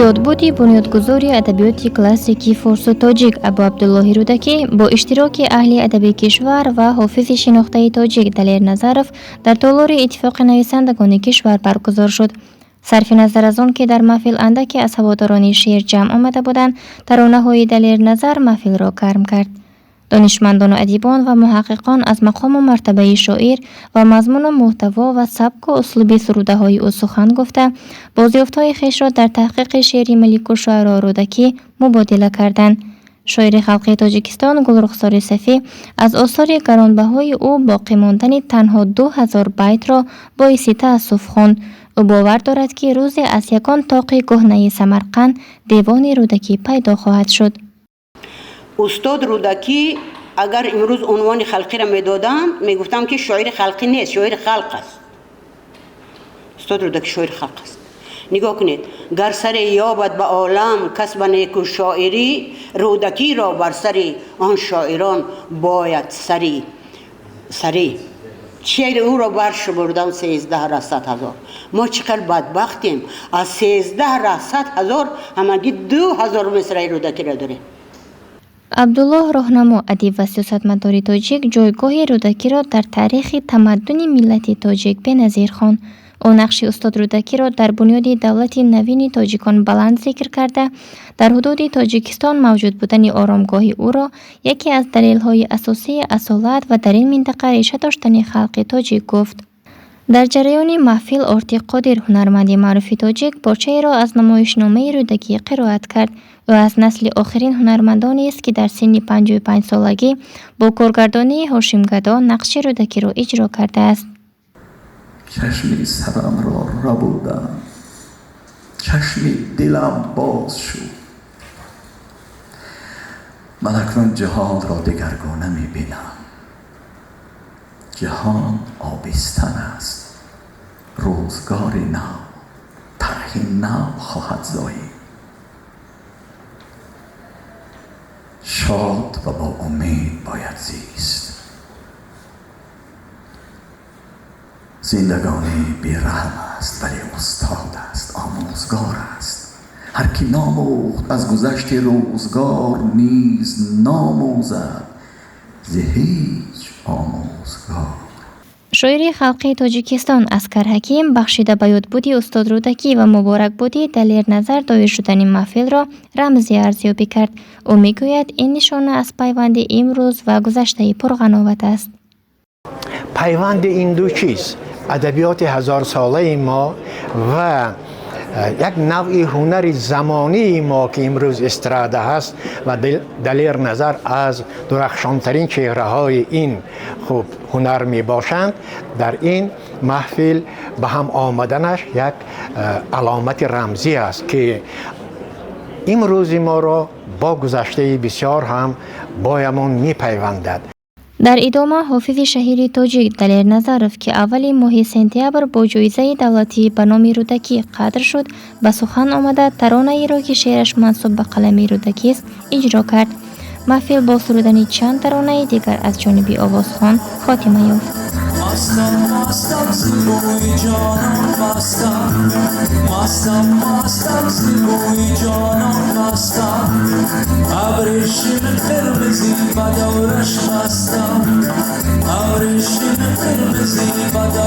یادبودی بنیادگذاری ادبیات کلاسیکی فارس و تاجیک ابو عبدالله رودکی با اشتراک اهل ادب کشور و حافظ شناخته تاجیک دلیر نظرف در تالار اتفاق نویسندگان کشور برگزار شد. صرف نظر از آن که در محفل اندکی از هواداران شعر جمع آمده بودند، ترانه‌های دلیر نظر محفل را گرم کرد. دانشمندان و ادیبان و محققان از مقام و مرتبه شاعر و مضمون و محتوا و سبک و اسلوب سروده‌های او سخن گفته، بازیافت‌های خویش را در تحقیق شعری ملیک الشعراء رودکی مبادله کردند. شاعر خلقی تاجیکستان گلرخسار صفی از آثار گرانبهای او باقی ماندن تنها 2000 بیت را باعث تأسف خواند. او باور دارد که روزی از یکان طاق کهنه سمرقند دیوان رودکی پیدا خواهد شد. استاد رودکی اگر امروز عنوان خلقی را میدادند میگفتم که شاعر خلقی نیست، شاعر خلق است. استاد رودکی شاعر خلق است. نگاه کنید، گر سر یابد به عالم کسب نیک شاعری، رودکی را بر سر آن شاعران باید سری شعر او را برش بردم 13 را 100 هزار. ما چقدر بدبختیم، از 13 را 100 هزار همگی 2000 مصرع رودکی را داریم. عبدالله راهنما ادیب و سیاستمدار تاجیک جایگاه رودکی را در تاریخ تمدن ملت تاجیک بنظیر خواند. او نقش استاد رودکی را در بنیاد دولت نوین تاجیکان بلند ذکر کرده، در حدود تاجیکستان موجود بودن آرامگاه او را یکی از دلایل اساسی اصالت و در این منطقه ریشه داشتن خلق تاجیک گفت. در جریان محفل آرتی قادر هنرمند معروف تاجیک پارچه‌ای را از نمایشنامه رودکی قرائت کرد. او از نسل آخرین هنرمندانی است که در سن 55 سالگی با کارگردانی هاشم گدا نقش رودکی را اجرا کرده است. چشمی سرم را ربودم، چشمی دلم باز شد. من اکنون جهان را دگرگونه می‌بینم. جهان آبستن است، روزگار نو، طرح نو خواهد زایید. شاد و با امید باید زیست. زندگانی بی‌رحم است ولی استاد است، آموزگار است. هر کی ناموخت از گذشت روزگار نیز ناموزد ز هیچ آموزگار. شاعر خلقی تاجیکستان اسکر حکیم بخشیده به یادبودی استاد رودکی و مبارک بودی دلیر نظر دایر شدن محفل را رمزی ارزیابی کرد. او میگوید این نشانه از پیوند امروز و گذشته پرقناوت است. پیوند این دو چیز، ادبیات 1000 ساله ما و یک نوعی هنر زمانی ما که امروز استراده هست و دلیر نظر از درخشانترین چهره های این خوب هنر می باشند، در این محفل به هم آمدنش یک علامت رمزی است که امروز ما را با گذشته بسیار هم بایمان می پیوندد. در ادامه حافظ شهیر تاجیک دلیر نظرف که اول ماه سپتامبر با جایزه دولتی به نام رودکی قدر شد به سخن آمده ترانه ای را که شعرش منسوب به قلم رودکی است اجرا کرد. محفل با سرودن چند ترانه دیگر از جانب آوازخوان خاتمه یافت. مستم زیبای جانم مستم زیبای جانم مستم ابریشم قرمزی بدورش مستم ابریشم قرمزی بدورش